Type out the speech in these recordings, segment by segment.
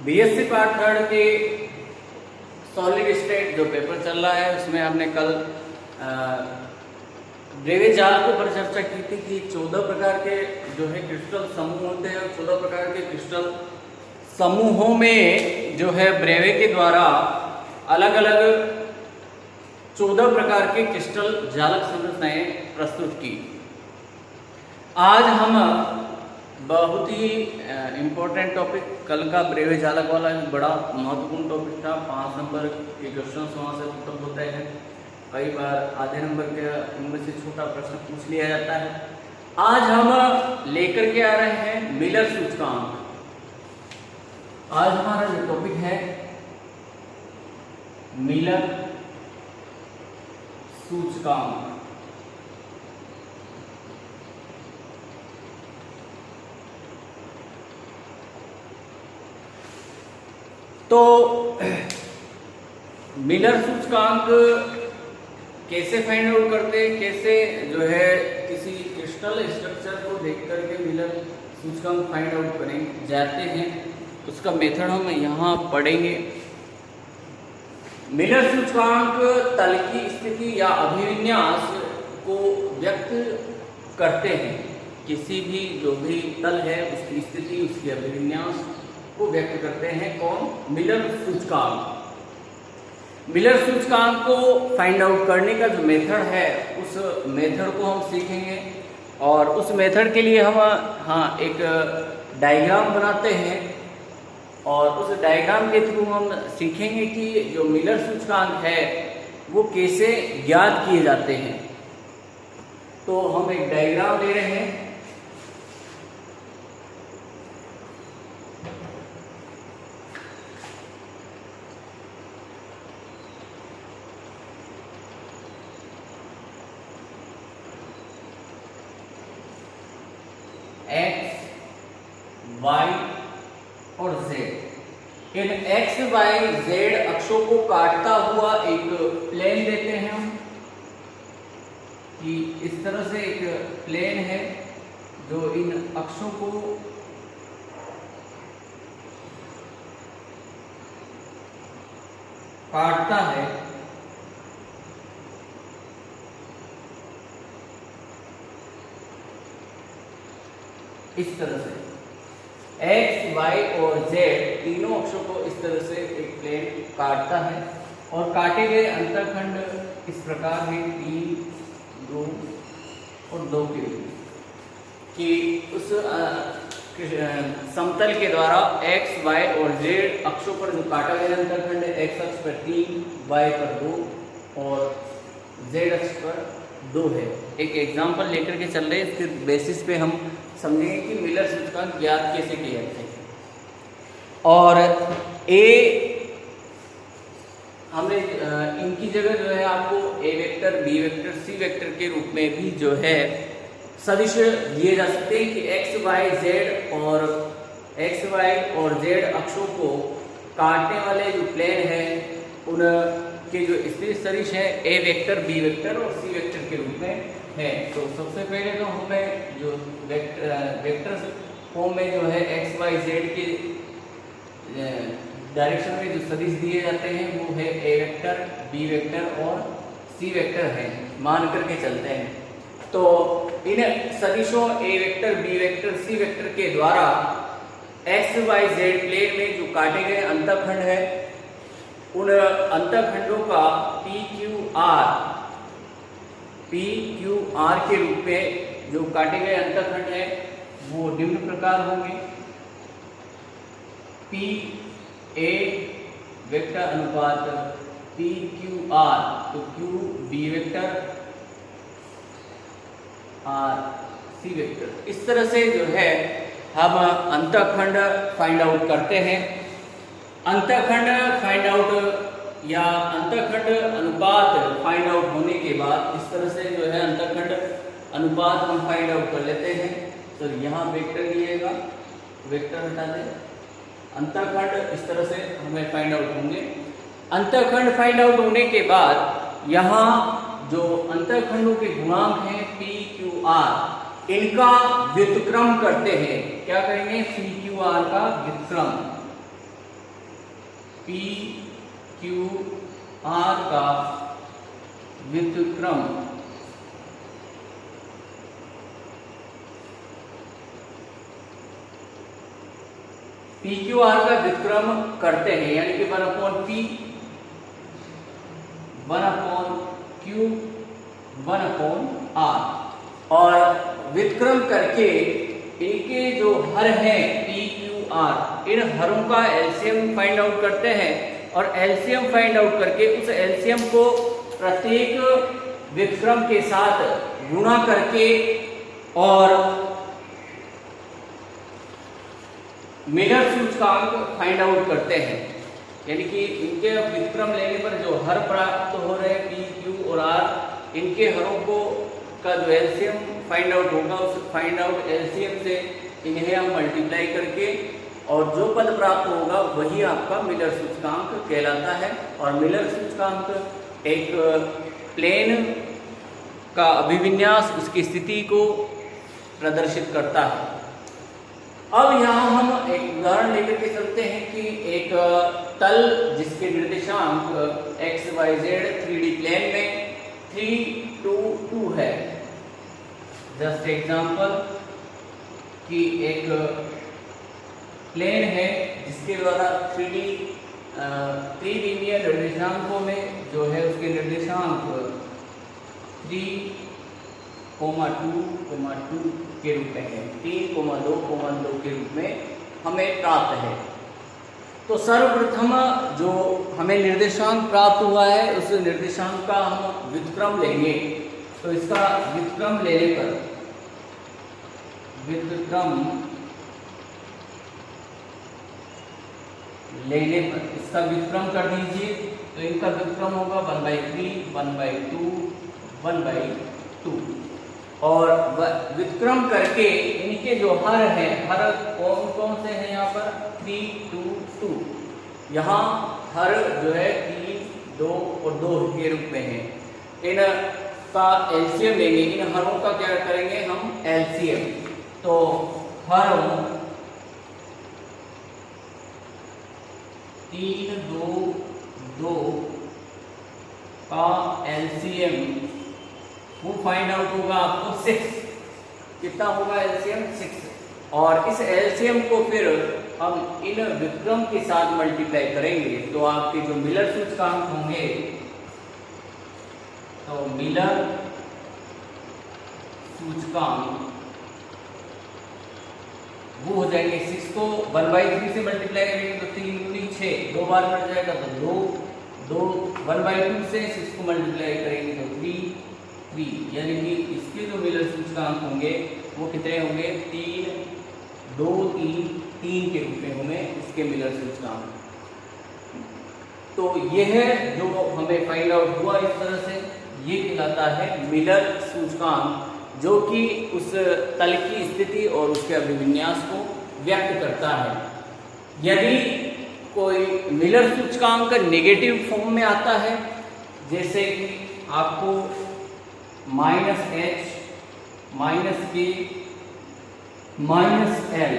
BSc part third के solid state जो paper चल रहा है उसमें हमने कल ब्रेवे जाल के ऊपर चर्चा की थी कि 14 प्रकार के जो है क्रिस्टल समूह होते हैं और 14 प्रकार के क्रिस्टल समूहों में जो है ब्रेवे के द्वारा अलग अलग 14 प्रकार के क्रिस्टल जालक संरचनाएं प्रस्तुत की। आज हम बहुत ही इम्पोर्टेंट टॉपिक, कल का ब्रेवे जालक वाला बड़ा महत्वपूर्ण टॉपिक था। 5 नंबर के क्वेश्चन वहाँ से उत्तर होते हैं, कई बार आधे नंबर के उनमें से छोटा प्रश्न पूछ लिया जाता है। आज हम लेकर के आ रहे हैं मिलर सूचकांक। आज हमारा जो टॉपिक है मिलर सूचकांक। तो मिलर सूचकांक कैसे फाइंड आउट करते हैं, कैसे जो है किसी क्रिस्टल स्ट्रक्चर को देख करके मिलर सूचकांक फाइंड आउट करें जाते हैं, उसका मेथड हम यहाँ पढ़ेंगे। मिलर सूचकांक तल की स्थिति या अभिविन्यास को व्यक्त करते हैं। किसी भी जो भी तल है उसकी स्थिति, उसकी अभिविन्यास को व्यक्त करते हैं कौन? मिलर सूचकांक। मिलर सूचकांक को फाइंड आउट करने का जो मेथड है उस मेथड को हम सीखेंगे और उस मेथड के लिए हम एक डायग्राम बनाते हैं और उस डायग्राम के थ्रू हम सीखेंगे कि जो मिलर सूचकांक है वो कैसे ज्ञात किए जाते हैं। तो हम एक डायग्राम ले रहे हैं। एक्स, वाई और जेड, इन एक्स वाई जेड अक्षों को काटता हुआ एक प्लेन देते हैं हम कि इस तरह से एक प्लेन है जो इन अक्षों को काटता है। इस तरह से एक्स, वाई और जेड तीनों अक्षों को इस तरह से एक प्लेन काटता है और काटे गए अंतःखंड इस प्रकार है 3, 2 और 2 के रूप कि उस समतल के द्वारा एक्स, वाई और जेड अक्षों पर जो काटा गया अंतःखंड है, एक्स अक्ष पर 3, वाई पर 2 और जेड अक्ष पर 2 है। एक एग्जाम्पल लेकर के चल रहे हैं, इसके बेसिस पे हम समझेंगे कि मिलर सूचकांक ज्ञात कैसे किए जाते हैं। और ए हमने इनकी जगह जो है आपको ए vector, B vector, C vector के रूप में भी जो है सदिश दिए जा सकते हैं कि एक्स वाई और जेड अक्षों को काटने वाले जो प्लेन है उनके जो स्थिर सदिश है ए वेक्टर, बी वेक्टर और सी वेक्टर के रूप में है। तो सबसे पहले तो हमें जो वेक्टर फॉर्म में जो है एक्स वाई जेड के डायरेक्शन में जो सदिश दिए जाते हैं वो है ए वेक्टर, बी वेक्टर और सी वेक्टर है, मान करके चलते हैं। तो इन सदिशों ए vector, B vector, C vector के द्वारा एक्स वाई जेड प्लेन में जो काटे गए अंतःखंड है उन अंतःखंडों का पी क्यू आर के रूप में जो काटे गए अंतःखंड है वो निम्न प्रकार होंगे। पी ए वेक्टर अनुपात पी क्यू आर, तो Q B vector, R C vector. इस तरह से जो है हम अंतःखंड फाइंड आउट करते हैं। अंतःखंड फाइंड आउट या अंतःखंड अनुपात फाइंड आउट होने के बाद इस तरह से जो है अंतःखंड अनुपात हम फाइंड आउट कर लेते हैं। तो यहाँ वेक्टर लिएगा, वेक्टर हटा दें, अंतःखंड इस तरह से हमें फाइंड आउट होंगे। अंतःखंड फाइंड आउट होने के बाद यहाँ जो अंतःखंडों के गुणांक हैं पी क्यू आर, इनका व्युत्क्रम करते हैं। क्या करेंगे? पी क्यू आर का व्युत्क्रम। पी क्यू आर का व्युत्क्रम पी क्यू आर का व्युत्क्रम करते हैं, यानी कि 1/p 1/q 1/r, और व्युत्क्रम करके इनके जो हर हैं पी क्यू आर, इन हरों का एलसीएम फाइंड आउट करते हैं, और एलसीएम फाइंड आउट करके उस एलसीएम को प्रत्येक व्युत्क्रम के साथ गुणा करके और मिलर सूचकांक फाइंड आउट करते हैं। यानी कि इनके व्युत्क्रम लेने पर जो हर प्राप्त हो रहे हैं पी क्यू और आर, इनके हरों को का जो एलसीएम फाइंड आउट होगा, उस फाइंड आउट एलसीएम से इन्हें हम मल्टीप्लाई करके और जो पद प्राप्त होगा वही आपका मिलर सूचकांक कहलाता है। और मिलर सूचकांक एक प्लेन का अभिविन्यास, उसकी स्थिति को प्रदर्शित करता है। अब यहाँ हम एक उदाहरण लेकर के चलते हैं कि एक तल जिसके निर्देशांक x y z 3D plane में 3, 2, 2 है। जस्ट एग्जांपल कि एक प्लेन है जिसके द्वारा 3D त्रिविमीय निर्देशांकों में जो है उसके निर्देशांक 3, 2, 2 के रूप में है, 3, 2, 2 के रूप में हमें प्राप्त है। तो सर्वप्रथम जो हमें निर्देशांक प्राप्त हुआ है उस निर्देशांक का हम व्युत्क्रम लेंगे। तो इसका व्युत्क्रम लेने पर इसका व्युत्क्रम कर दीजिए। तो इनका व्युत्क्रम होगा 1/3, 1/2, 1/2, और व्युत्क्रम करके इनके जो हर हैं, हर कौन कौन से हैं यहाँ पर 3, 2, 2, यहाँ हर जो है 3, 2 और 2 के रूप में है। इन का एलसीएम लेंगे, इन हरों का क्या करेंगे हम एलसीएम। तो हर 3, 2, 2 का एलसीएम वो फाइंड आउट होगा आपको 6। कितना होगा एलसीएम 6। और इस एलसीएम को फिर हम इन व्युत्क्रम के साथ मल्टीप्लाई करेंगे तो आपके जो मिलर सूचकांक होंगे, तो मिलर सूचकांक वो हो जाएंगे 6 को 1/3 से मल्टीप्लाई करेंगे तो 3 दूनी 6, 2 बार कट जाएगा तो 2, 1/2 से 6 को मल्टीप्लाई करेंगे तो 3, यानी कि इसके जो मिलर सूचकांक होंगे वो कितने होंगे 3, 2, 3 के रूप में होंगे इसके मिलर सूचकांक। तो यह जो हमें फाइंड आउट हुआ इस तरह से, ये कहलाता है मिलर सूचकांक, जो कि उस तल की स्थिति और उसके अभिविन्यास को व्यक्त करता है। यदि कोई मिलर सूचकांक नेगेटिव फॉर्म में आता है, जैसे कि आपको -h, -k, -l,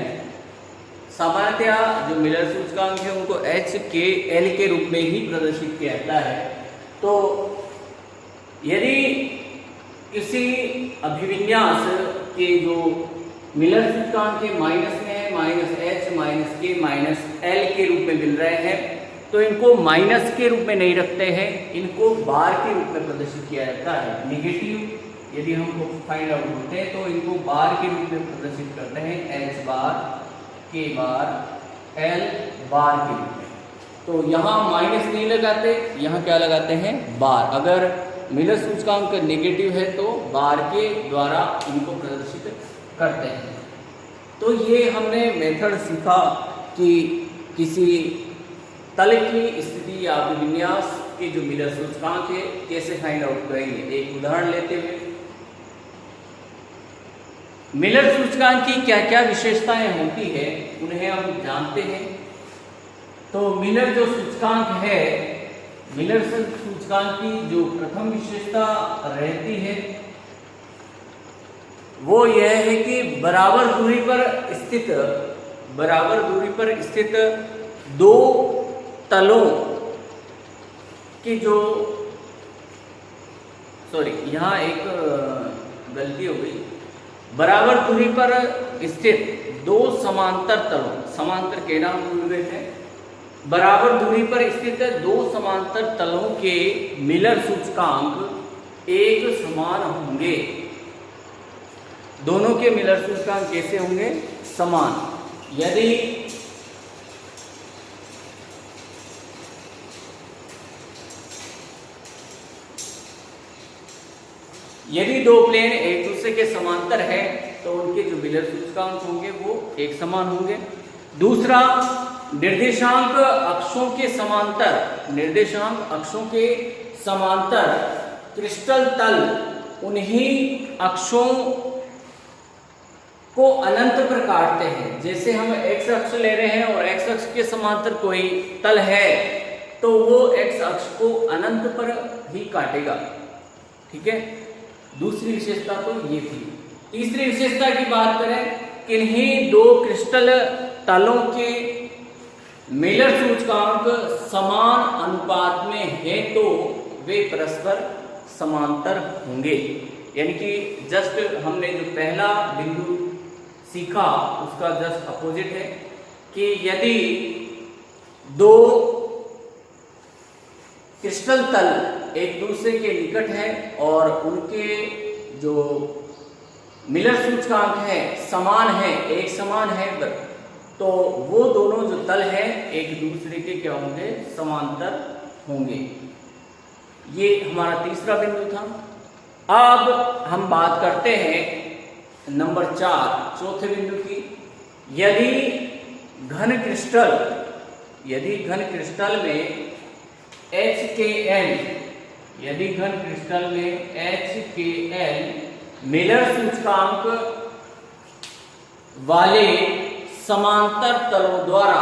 सामान्यतः जो मिलर सूचकांक है उनको h, k, l के रूप में ही प्रदर्शित किया जाता है। तो यदि किसी अभिविन्यास के जो मिलर सूचकांक के माइनस में है, -h, -k, -l के रूप में मिल रहे हैं, तो इनको माइनस के रूप में नहीं रखते हैं, इनको बार के रूप में प्रदर्शित किया जाता है। नेगेटिव यदि हमको फाइंड आउट होते हैं तो इनको बार के रूप में प्रदर्शित करते हैं, h बार, k बार, l बार के रूप में। तो यहाँ माइनस नहीं लगाते, यहाँ क्या लगाते हैं बार। अगर मिलर सूचकांक नेगेटिव है तो बार के द्वारा इनको प्रदर्शित करते हैं। तो ये हमने मेथड सीखा कि किसी तल की स्थिति या अभिविन्यास के जो मिलर सूचकांक है कैसे फाइंड आउट करेंगे। एक उदाहरण लेते हुए, मिलर सूचकांक की क्या क्या विशेषताएं होती है उन्हें हम जानते हैं। तो मिलर जो सूचकांक है, मिलर सूचकांक की जो प्रथम विशेषता रहती है वो यह है कि बराबर दूरी पर स्थित दो तलों की जो यहाँ एक गलती हो गई, बराबर दूरी पर स्थित दो समांतर तलों, समांतर के नाम भूल गए थे, बराबर दूरी पर स्थित दो समांतर तलों के मिलर सूचकांक एक समान होंगे। दोनों के मिलर सूचकांक कैसे होंगे? समान। यदि दो प्लेन एक दूसरे के समांतर है तो उनके जो मिलर सूचकांक होंगे वो एक समान होंगे। दूसरा, निर्देशांक अक्षों के समांतर क्रिस्टल तल उन्हीं अक्षों को अनंत पर काटते हैं। जैसे हम x अक्ष ले रहे हैं और x अक्ष के समांतर कोई तल है तो वो x अक्ष को अनंत पर ही काटेगा। ठीक है, दूसरी विशेषता तो ये थी। तीसरी विशेषता की बात करें, किन्हीं दो क्रिस्टल तलों के मिलर सूचकांक समान अनुपात में है तो वे परस्पर समांतर होंगे। यानी कि जस्ट हमने जो पहला बिंदु सीखा उसका जस्ट अपोजिट है कि यदि दो क्रिस्टल तल एक दूसरे के निकट है और उनके जो मिलर सूचकांक है समान है, एक समान है, तो वो दोनों जो तल हैं एक दूसरे के क्या होंगे? समांतर होंगे। ये हमारा तीसरा बिंदु था। अब हम बात करते हैं नंबर 4, चौथे बिंदु की। यदि घन क्रिस्टल में HKl मिलर सूचकांक वाले समांतर तलों द्वारा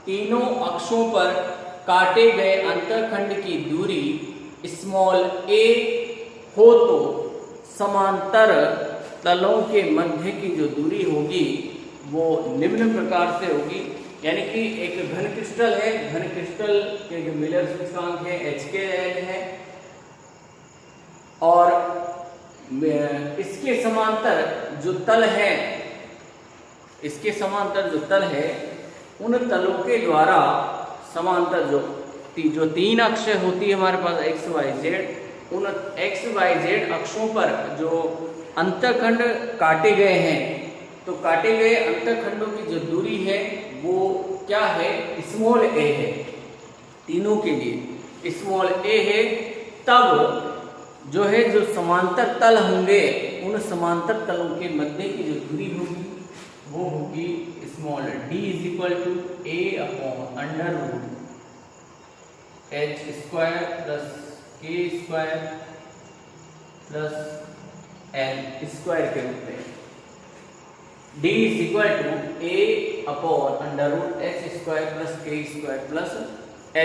तीनों अक्षों पर काटे गए अंतःखंड की दूरी स्मॉल a हो तो समांतर तलों के मध्य की जो दूरी होगी वो निम्न प्रकार से होगी। यानी कि एक घन क्रिस्टल है, घन क्रिस्टल के जो मिलर सूचकांक है HKl है और इसके समांतर जो तल है उन तलों के द्वारा समांतर जो तीन अक्ष होती है हमारे पास XYZ, उन XYZ अक्षों पर जो अंतःखंड काटे गए हैं तो काटे गए अंतःखंडों की जो दूरी है वो क्या है? स्मॉल a है। तीनों के लिए स्मॉल a है। तब जो समांतर तल होंगे उन समांतर तलों के मध्य की जो दूरी होगी वो होगी small d = a/√h² + k² + l² के रूप में। d = a/√h² + k² +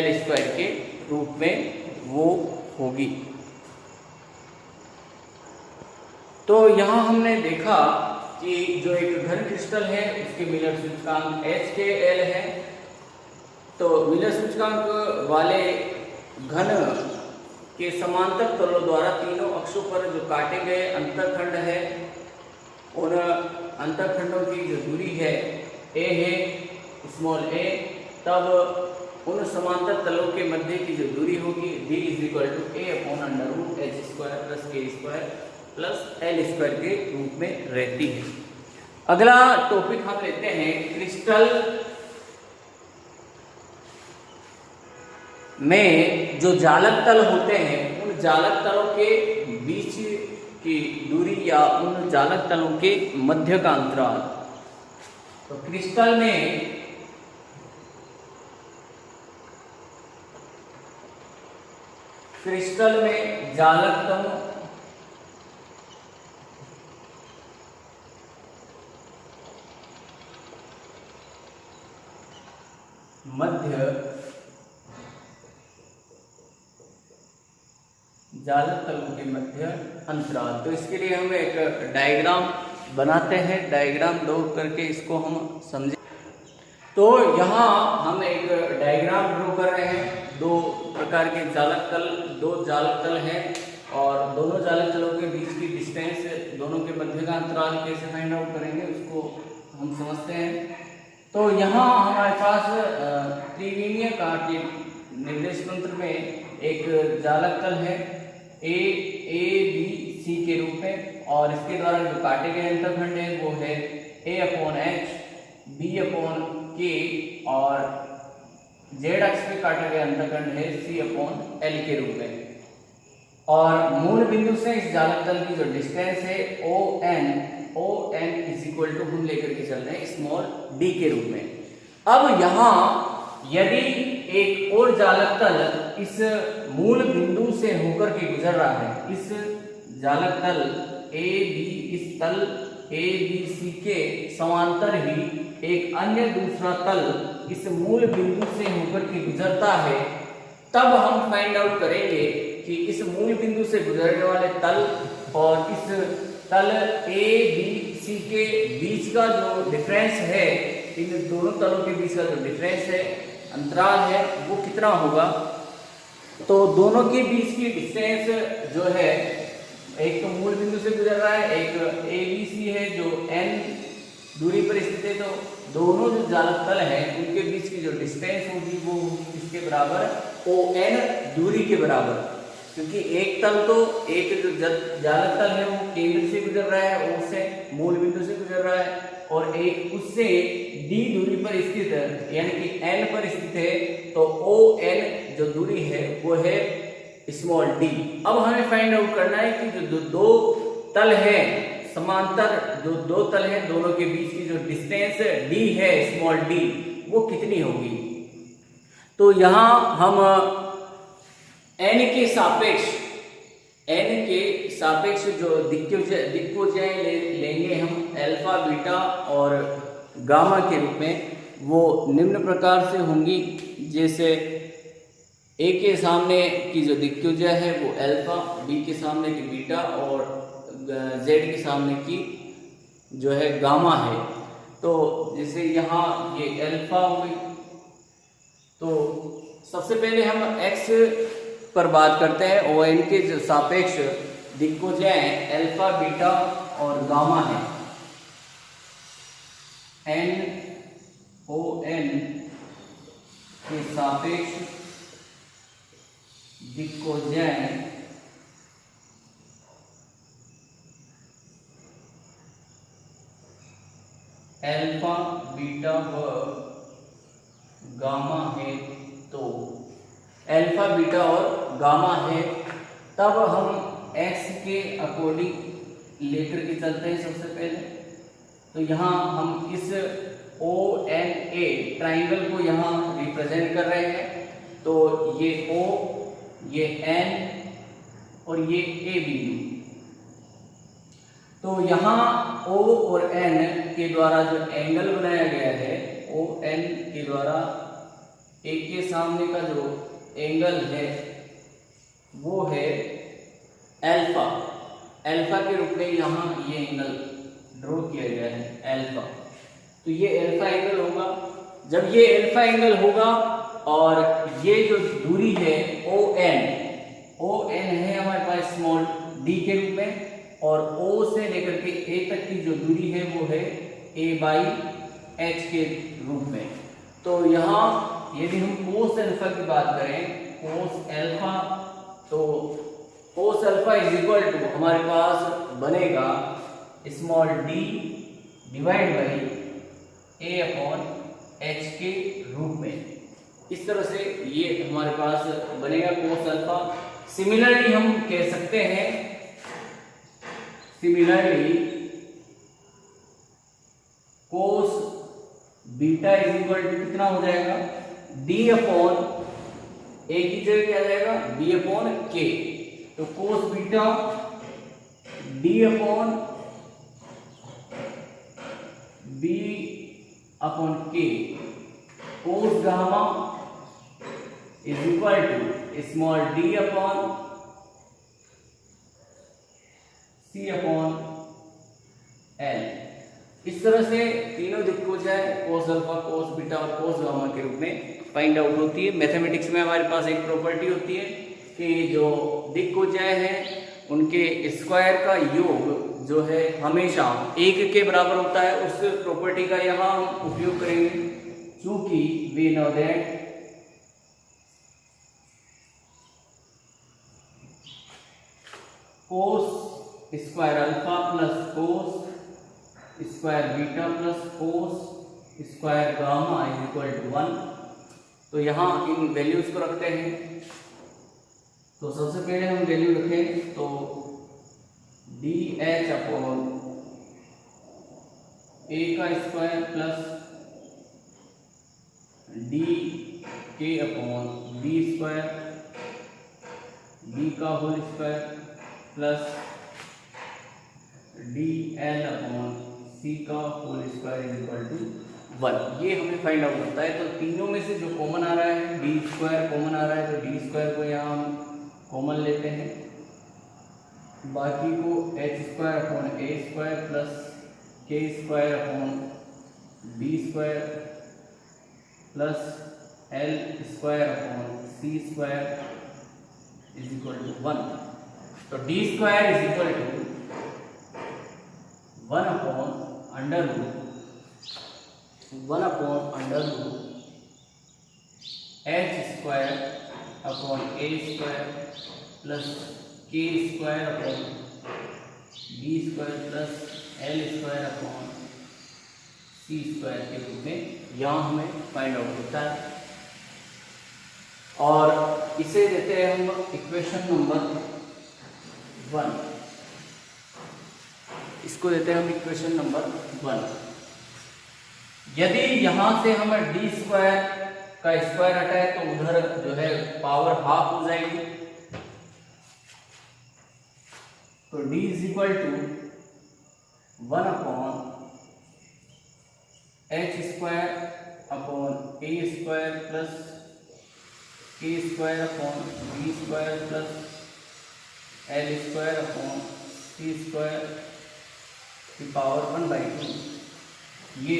l² के रूप में वो होगी। तो यहाँ हमने देखा कि जो एक घन क्रिस्टल है उसके मिलर सूचकांक HKl है। तो मिलर सूचकांक वाले घन के समांतर तलों द्वारा तीनों अक्षों पर जो काटे गए अंतःखंड है उन अंतःखंडों की जो दूरी है a है, स्मॉल a। तब उन समांतर तलों के मध्य की जो दूरी होगी d = a/√h² + k² + l² के रूप में रहती है। अगला टॉपिक हम लेते हैं क्रिस्टल में जो जालक तल होते हैं उन जालक तलों के बीच की दूरी या उन जालक तलों के मध्य का अंतराल। तो क्रिस्टल में जालक तलों मध्य जालक तलों के मध्य अंतराल। तो इसके लिए हम एक डायग्राम बनाते हैं, डायग्राम ड्रॉ करके इसको हम समझें। तो यहाँ हम एक डायग्राम ड्रॉ कर रहे हैं। दो प्रकार के जालक तल, दो जालक तल हैं और दोनों जालक तलों के बीच की डिस्टेंस, दोनों के मध्य का अंतराल कैसे फाइंड आउट करेंगे उसको हम समझते हैं। तो यहाँ हमारे पास त्रिविमीय का निर्देश तंत्र में एक जालक तल है ABC के रूप में, और इसके द्वारा जो काटे गए अंतखंड है वो है A/H, B/K और Z अक्ष पे काटा गया अंतखंड है C/L के रूप में। और मूल बिंदु से इस जालक तल की जो डिस्टेंस है ON इज इक्वल टू हम लेकर के चल रहे हैं स्मॉल d के रूप में। अब यहाँ यदि एक और जालक तल इस मूल बिंदु से होकर के गुजर रहा है, इस जालक तल इस तल ABC के समांतर ही एक अन्य दूसरा तल इस मूल बिंदु से होकर के गुजरता है, तब हम फाइंड आउट करेंगे कि इस मूल बिंदु से गुजरने वाले तल और इस तल ABC के बीच का जो डिफरेंस है, इन दोनों तलों के बीच का जो डिफरेंस है, अंतराल है, वो कितना होगा। तो दोनों के बीच की डिस्टेंस जो है, एक तो मूल बिंदु से गुजर रहा है, एक ABC है जो n दूरी पर स्थित है, तो दोनों जो जालक तल हैं उनके बीच की जो डिस्टेंस होगी वो इसके बराबर ON दूरी के बराबर, क्योंकि एक तल तो एक जो जालक तल है वो केंद्र से गुजर रहा है, O से मूल बिंदु से गुजर रहा है, और एक उससे d दूरी पर स्थित है यानी कि n पर स्थित है, तो ON जो दूरी है वो है स्मॉल d। अब हमें फाइंड आउट करना है कि जो दो तल है समांतर, जो दो तल है दोनों के बीच की जो डिस्टेंस d है स्मॉल d वो कितनी होगी। तो यहाँ हम n के सापेक्ष जो दिक्कोजय लेंगे हम अल्फा, बीटा और गामा के रूप में, वो निम्न प्रकार से होंगी। जैसे A के सामने की जो दिक्कोजय है वो अल्फा, B के सामने की बीटा और Z के सामने की जो है गामा है। तो जैसे यहाँ ये अल्फा हुई, तो सबसे पहले हम x पर बात करते हैं। ON के जो सापेक्ष दिक्कोजय अल्फा, बीटा और गामा है। ON के सापेक्ष दिक्कोजय अल्फा, बीटा व गामा है। तो अल्फा, बीटा और गामा है, तब हम x के अकॉर्डिंग लेकर के चलते हैं सबसे पहले। तो यहाँ हम इस ONA ट्राइंगल को यहाँ रिप्रेजेंट कर रहे हैं। तो ये O, ये N और ये A बिंदु। तो यहाँ O और N के द्वारा जो एंगल बनाया गया है, ON के द्वारा A के सामने का जो एंगल है वो है अल्फा। अल्फा के रूप में यहाँ ये एंगल ड्रॉ किया गया है अल्फा। तो ये अल्फा एंगल होगा। जब ये अल्फा एंगल होगा और ये जो दूरी है ON है हमारे पास स्मॉल d के रूप में, और O से लेकर के A तक की जो दूरी है वो है A/H के रूप में। तो यहाँ यदि हम cos अल्फा की बात करें, cos अल्फा, तो cos alpha is equal to हमारे पास बनेगा small d divide by A/H के रूप में। इस तरह से ये हमारे पास बनेगा cos अल्फा। सिमिलरली हम कह सकते हैं, cos beta is equal to कितना हो जाएगा, D/A की जगह क्या जाएगा B/K। तो cos beta D/B/K, cos gamma is equal to small d/C/L। इस तरह से तीनों दिक्कोजाएं कोस अल्फा, कोस बीटा और कोस गामा के रूप में फाइंड आउट होती है। मैथमेटिक्स में हमारे पास एक प्रॉपर्टी होती है कि जो दिक्कोजाएं हैं उनके स्क्वायर का योग जो है हमेशा 1 के बराबर होता है। उस प्रॉपर्टी का यहाँ हम उपयोग करेंगे, क्योंकि we know that cos square alpha plus cos square beta plus cos square gamma is equal to 1। तो यहाँ इन वैल्यूज को रखते हैं। तो सबसे पहले हम वैल्यू रखें तो डी एच अपॉन ए का square plus D K upon B square, B का whole square plus D L upon C का whole square is equal to 1। ये हमें फाइंड आउट होता है। तो तीनों में से जो कॉमन आ रहा है, डी स्क्वायर कॉमन आ रहा है, तो डी स्क्वायर को यहाँ हम कॉमन लेते हैं। बाकी को H square upon A square plus K square upon B square plus L square upon C square is equal to 1। तो D square is equal to 1 upon under root H square upon A square plus K square upon B square plus L square upon C square के रूप में यहाँ हमें find out होता है। और इसे देते हैं हम इक्वेशन नंबर 1। इसको देते हैं हम इक्वेशन नंबर 1। यदि यहाँ से हमें डी स्क्वायर का स्क्वायर हटाए तो उधर जो है पावर हाफ हो जाएगी। तो d is equal to 1 upon H square upon A square plus K square upon B square plus L square upon C square की पावर 1/2। ये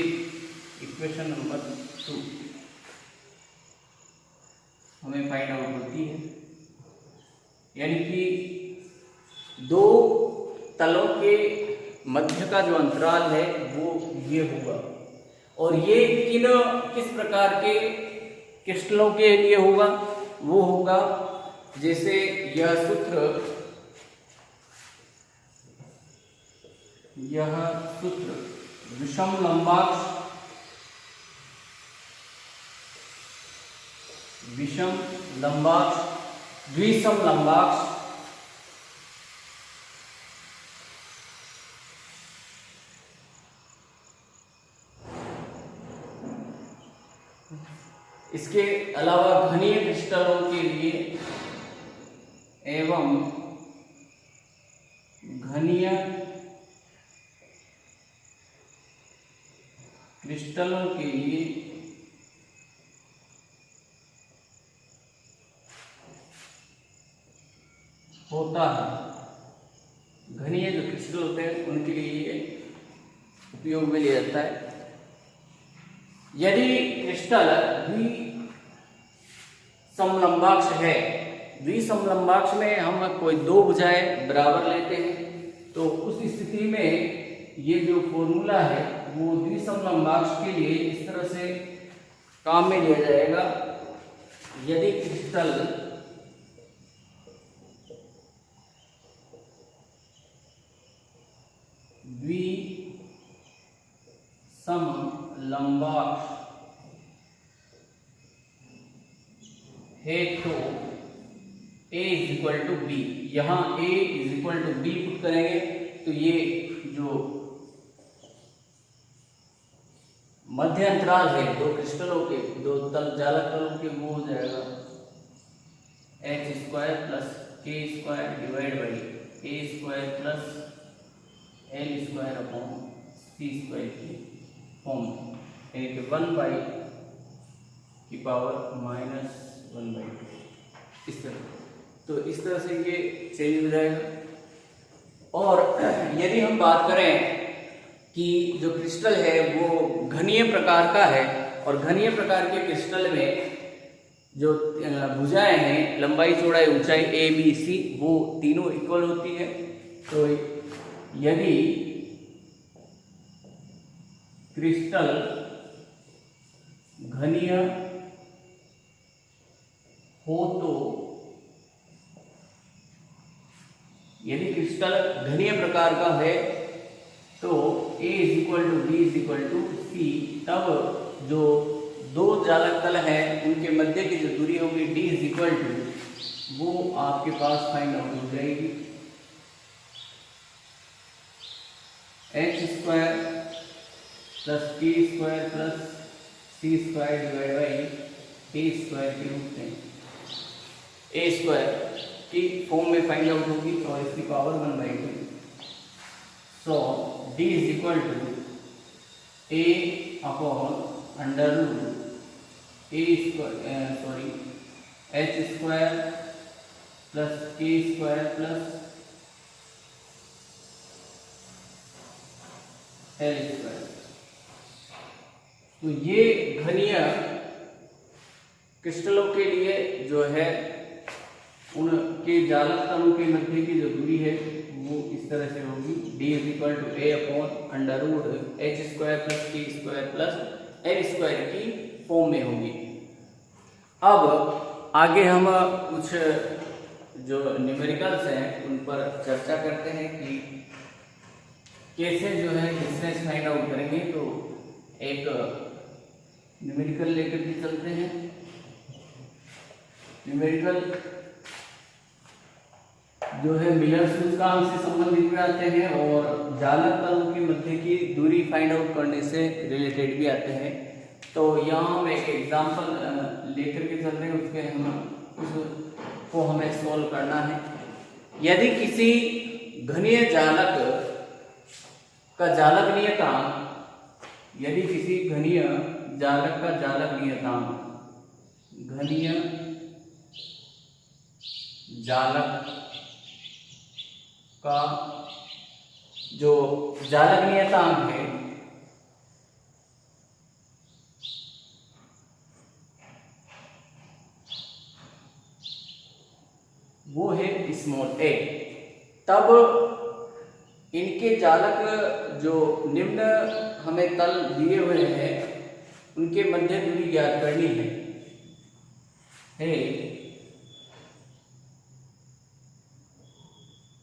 इक्वेशन नंबर 2 हमें फाइंड आउट होती है। यानी कि दो तलों के मध्य का जो अंतराल है वो ये होगा। और ये किस प्रकार के क्रिस्टलों के लिए होगा? वो होगा जैसे यह सूत्र विषम लंबाक्ष, द्विसम लंबाक्ष, इसके अलावा घनीय क्रिस्टलों के लिए एवं घनीय क्रिस्टलों के लिए होता है। घनीय जो क्रिस्टल होते हैं उनके लिए उपयोग में लिया जाता है। यदि क्रिस्टल द्विसमलंबाक्ष है, द्विसमलंबाक्ष में हम कोई दो भुजाएं बराबर लेते हैं, तो उस स्थिति में ये जो फॉर्मूला है वो द्विसमलंबाक्ष के लिए इस तरह से काम में लिया जाएगा। यदि क्रिस्टल द्विसमलंबाक्ष है तो A is equal to B, यहाँ A is equal to B put करेंगे तो ये जो मध्य अंतराल है दो क्रिस्टलों के, दो जालक तलों के, वो हो जाएगा H square plus K square divide by A square plus L square upon C square की फॉर्म, यानी कि 1/(-1/2) इस तरह। तो इस तरह से ये चेंज हो जाएगा। और यदि हम बात करें कि जो क्रिस्टल है वो घनीय प्रकार का है और घनीय प्रकार के क्रिस्टल में जो भुजाएं हैं, लंबाई चौड़ाई ऊंचाई ए बी सी, वो तीनों इक्वल होती है। तो यदि क्रिस्टल घनीय हो तो, यदि क्रिस्टल घनीय प्रकार का है तो A is equal to B is equal to C, तब जो दो जालक तल है उनके मध्य की जो दूरी होगी D इज इक्वल टू, वो आपके पास फाइंड आउट हो जाएगी h square plus k square plus c square divide by a square के रूप में, a स्क्वायर की फॉर्म में फाइंड आउट होगी और इसकी power 1/2। So d is equal to a upon under root a square sorry h square plus k square plus l square. तो ये घनीय क्रिस्टलों के लिए जो है उनके जालक तलों के मध्य की जो दूरी है वो इस तरह से होगी, d is equal to a upon under root h square plus k square plus l square की फॉर्म में होगी। अब आगे हम कुछ जो न्यूमेरिकल्स हैं उन पर चर्चा करते हैं कि कैसे जो है डिस्टेंस फाइंड आउट करेंगे। तो एक न्यूमेरिकल लेकर के चलते हैं। न्यूमेरिकल जो है मिलर सूचकांक से संबंधित भी आते हैं और जालक तलों के मध्य की दूरी फाइंड आउट करने से रिलेटेड भी आते हैं। तो यहाँ हम एक एग्जांपल लेकर के चल रहे हैं, उसके हम उसको हमें सॉल्व करना है। यदि किसी घनीय जालक का जालक नियतांक, यदि किसी घनीय जालक का जालक नियतांक, घनीय जालक का जो जालक नियतांक है वो है स्मॉल a, तब इनके जालक जो निम्न हमें तल दिए हुए हैं उनके मध्य दूरी ज्ञात करनी है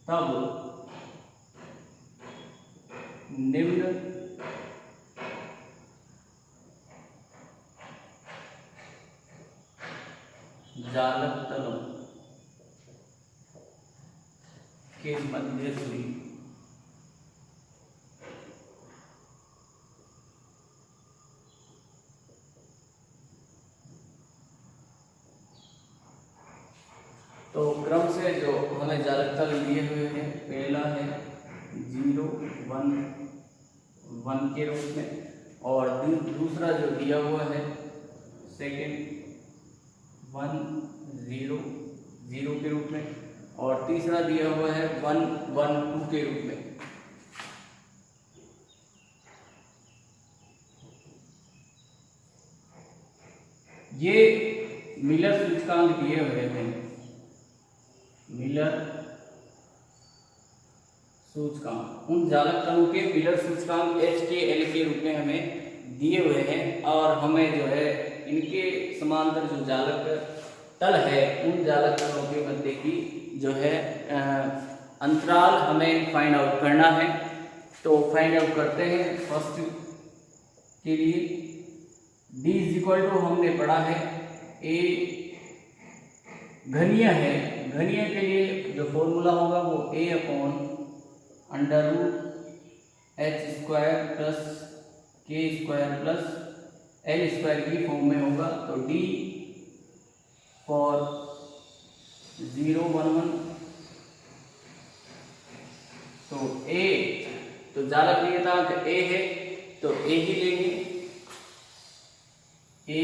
तब निम्न जालक तलों के मध्य दूरी तो क्रम से जो हमें जालक तल दिए हुए हैं, पहला है 0 1 1 के रूप में, और दूसरा जो दिया हुआ है सेकंड 1 0 0 के रूप में, और तीसरा दिया हुआ है 1 1 2 के रूप में। ये मिलर सूचकांक दिए हुए हैं, मिलर सूचकांक उन जालक तलों के मिलर सूचकांक h के l के रूप में हमें दिए हुए हैं, और हमें जो है इनके समांतर जो जालक तल है उन जालक तलों के मध्य की जो है अंतराल हमें फाइंड आउट करना है। तो फाइंड आउट करते हैं। फर्स्ट के लिए d इज इक्वल टू हमने पढ़ा है a घनीय है, घनीय के लिए जो फॉर्मूला होगा वो a upon under root h square plus k square plus l square की फॉर्म में होगा। तो d फॉर 0 1 1, तो a तो जालक नियतांक a है तो a ही लेंगे, a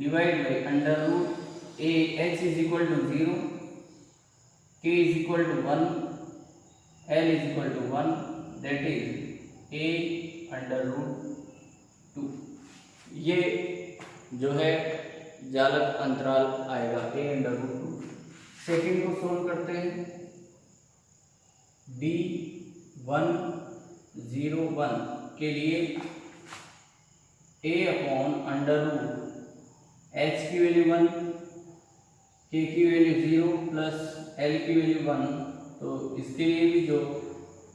divide by under root a h is equal to 0, k is equal to 1, l is equal to 1, that is a√2, ये जो है जालक अंतराल आएगा a√2। सेकंड को सोल्व करते हैं। D101 के लिए a/√h की वैल्यू 1, k की वैल्यू 0 प्लस l की वैल्यू 1, तो इसके लिए भी जो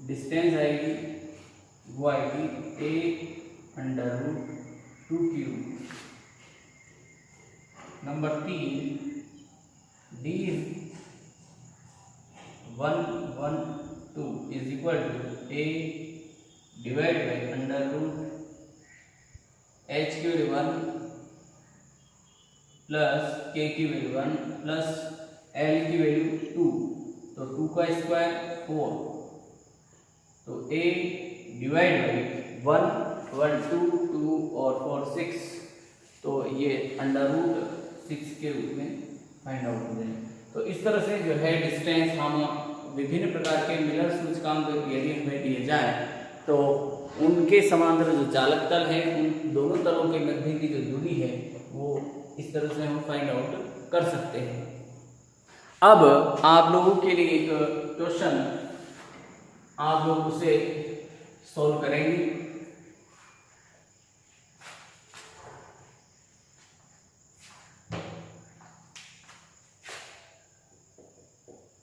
डिस्टेंस आएगी वो आएगी a√2³। Number 3 D112 is equal to a divide by √h की वैल्यू 1 प्लस k की वैल्यू 1 प्लस l की वैल्यू 2, तो 2 का स्क्वायर 4, तो a डिवाइड बाई 1 1 2 2 और 4 6, तो ये √6 के रूप में फाइंड आउट हो जाएंगे। तो इस तरह से जो है डिस्टेंस हम विभिन्न प्रकार के मिलर सूचकांक यदि हमें दिए जाए तो उनके समांतर जो जालक तल है उन दोनों तलों के मध्य की जो दूरी है वो इस तरह से हम फाइंड आउट कर सकते हैं। अब आप लोगों के लिए एक क्वेश्चन आप लोग उसे सॉल्व करेंगे।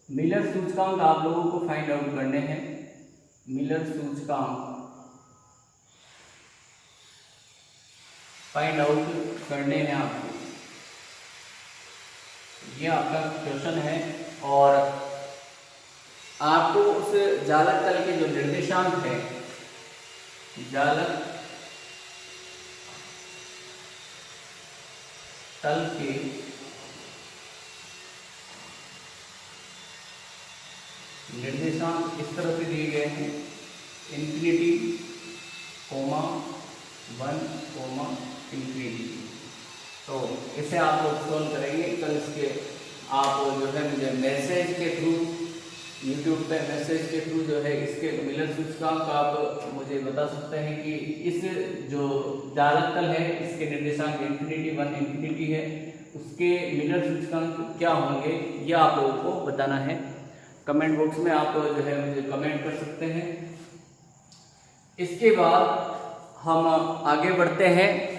मिलर सूचकांक आप लोगों को फाइंड आउट करने हैं। मिलर सूचकांक फाइंड आउट करने हैं आपको। ये आपका क्वेश्चन है और आपको उस जालक तल के जो निर्देशांक है, जालक तल के निर्देशांक इस तरह से दिए गए हैं, इन्फिनिटी, 1, इन्फिनिटी। तो इसे आप लोग सॉल्व करेंगे। कल इसके आप जो है मुझे मैसेज के थ्रू, यूट्यूब पे मैसेज के थ्रू जो है इसके मिलर सूचकांक आप मुझे बता सकते हैं कि इस जो जालक तल है इसके निर्देशांक इन्फिनिटी 1 इन्फिनिटी है, उसके मिलर सूचकांक क्या होंगे ये आप लोगों को बताना है। कमेंट बॉक्स में आप जो है मुझे कमेंट कर सकते हैं। इसके बाद हम आगे बढ़ते हैं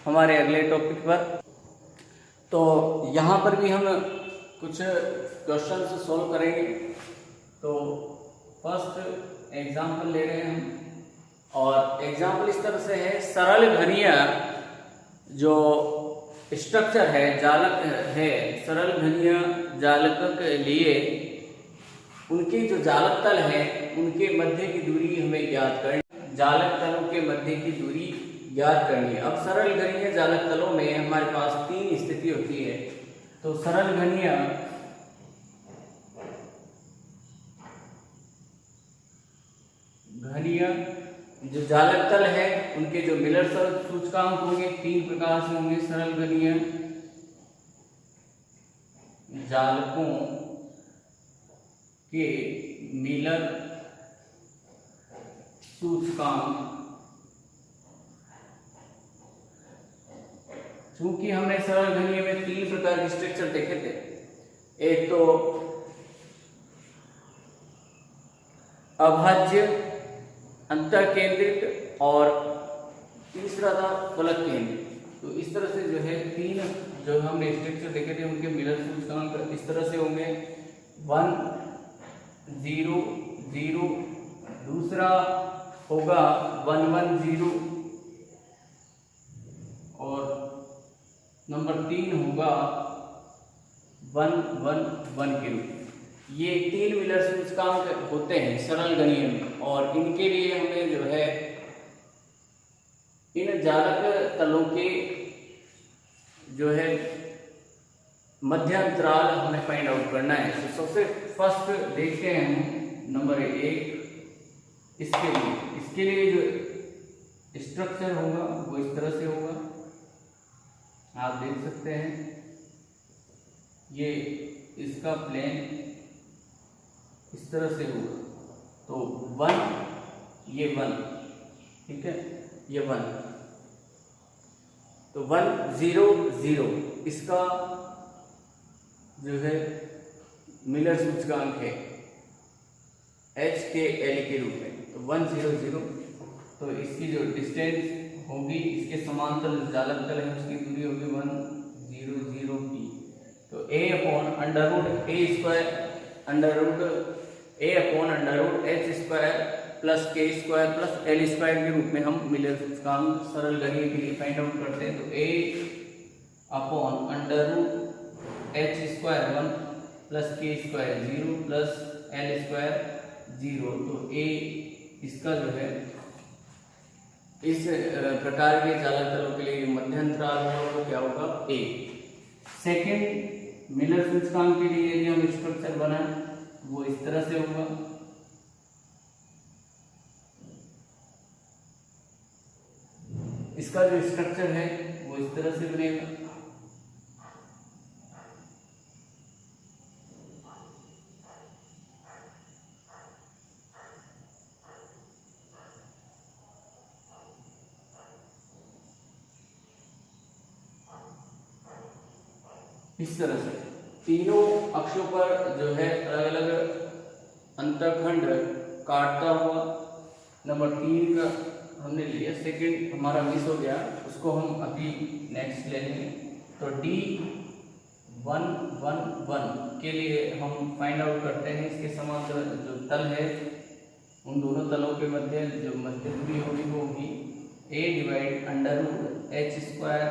हमारे अगले टॉपिक पर। तो यहाँ पर भी हम कुछ क्वेश्चन सॉल्व करेंगे। तो फर्स्ट एग्जाम्पल ले रहे हैं हम, और एग्जाम्पल इस तरह से है, सरल घनीय जो स्ट्रक्चर है, जालक है, सरल घनीय जालक के लिए उनके जो जालक तल है उनके मध्य की दूरी हमें ज्ञात करनी, जालक तलों के मध्य की दूरी ज्ञात करनी है। अब सरल घनीय जालक तलों में हमारे पास 3 स्थिति होती है। तो सरल घनीय जो जालक तल है उनके जो मिलर सूचकांक होंगे 3 प्रकार से होंगे। सरल घनीय जालकों के मिलर सूचकांक, चूंकि हमने सरल घनीय में 3 प्रकार के स्ट्रक्चर देखे थे, एक तो अभाज्य, अंतःकेंद्रित और तीसरा था फलक केंद्रित। तो इस तरह से जो है 3 जो हमने स्ट्रक्चर देखे थे उनके मिलर सूचकांक इस तरह से होंगे 1 0 0, दूसरा होगा 1 1 0 और नंबर 3 होगा 1 1 1 के रूप। ये 3 मिलर सूचकांक होते हैं सरल घनीय में, और इनके लिए हमें जो है इन जालक तलों के जो है मध्य अंतराल हमें फाइंड आउट करना है। तो सबसे फर्स्ट देखते हैं हम नंबर 1, इसके लिए जो स्ट्रक्चर होगा वो इस तरह से होगा, आप देख सकते हैं। ये इसका प्लेन इस तरह से होगा। तो 1 ये 1, ठीक है, ये 1, तो 1 0 0 इसका जो है मिलर सूचकांक है h के l के रूप में, तो 1 0 0, तो इसकी जो डिस्टेंस होगी, इसके समांतर जालक तल है उसकी दूरी होगी 1 0 0 p, तो a upon under root a square under root a upon under root h square plus k square plus l square के रूप में हम मिलर सूचकांक सरल गणित के लिए फाइंड आउट करते हैं। तो a upon under root h square 1 plus k square 0 plus l square 0, तो a इसका जो है इस प्रकार के चालक तलों के लिए मध्य अंतराल होगा वो क्या होगा a। सेकेंड मिलर सूचकांक के लिए यदि हम स्ट्रक्चर बनाएं वो इस तरह से होगा, इसका जो स्ट्रक्चर है वो इस तरह से बनेगा। इस तरह से तीनों अक्षों पर जो है अलग अलग अंतःखंड काटता हुआ। नंबर 3 का हमने लिया, सेकंड हमारा मिस हो गया, उसको हम अभी नेक्स्ट ले लेंगे। तो D1 1 1 के लिए हम फाइंड आउट करते हैं इसके समांतर जो तल है उन दोनों तलों के मध्य जो मध्य दूरी होगी वो होगी a divide under root h square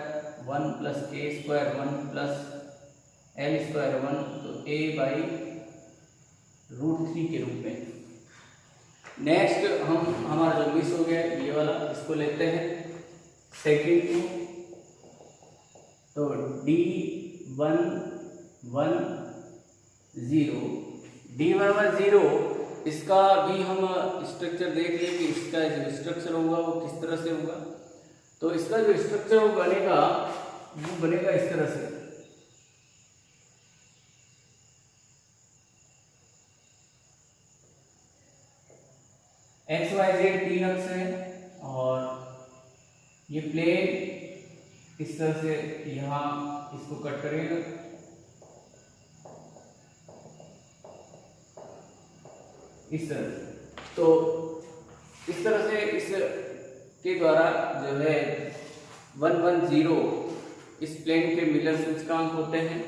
1 plus k square 1 plus l square 1, तो a बाई रूट 3 के रूप में। नेक्स्ट हम हमारा जो मिस हो गया ये वाला, इसको लेते हैं सेकंड को, तो D1 1 0 D1 1 0 इसका भी हम स्ट्रक्चर देख लिए कि इसका जो स्ट्रक्चर होगा वो किस तरह से होगा। तो इसका जो स्ट्रक्चर वो बनेगा इस तरह से, एक्स वाई जेड 3 अक्ष है और ये प्लेन इस तरह से यहाँ इसको कट करेगा, इस तरह से। तो इस तरह से इस के द्वारा जो है 1 1 0 इस प्लेन के मिलर सूचकांक होते हैं।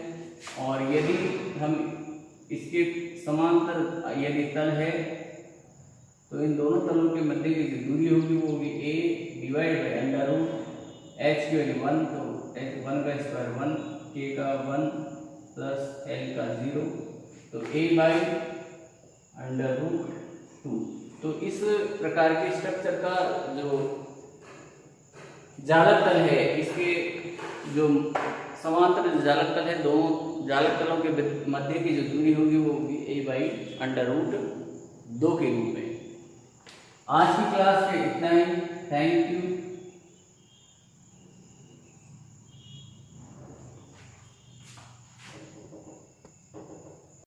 और यदि हम इसके समांतर यदि तल है तो इन दोनों तलों के मध्य की जो दूरी होगी वो होगी a divide by under root h की वैल्यू 1, तो h 1 का स्क्वायर 1, k का 1 प्लस l का 0, तो a बाई अंडर रूट 2। तो इस प्रकार के स्ट्रक्चर का जो जालक तल है, इसके जो समांतर जालक तल है, दोनों जालक तलों के मध्य की जो दूरी होगी वो होगी a बाई अंडर रूट 2 के रूप में। आज की क्लास में इतना ही। Thank you.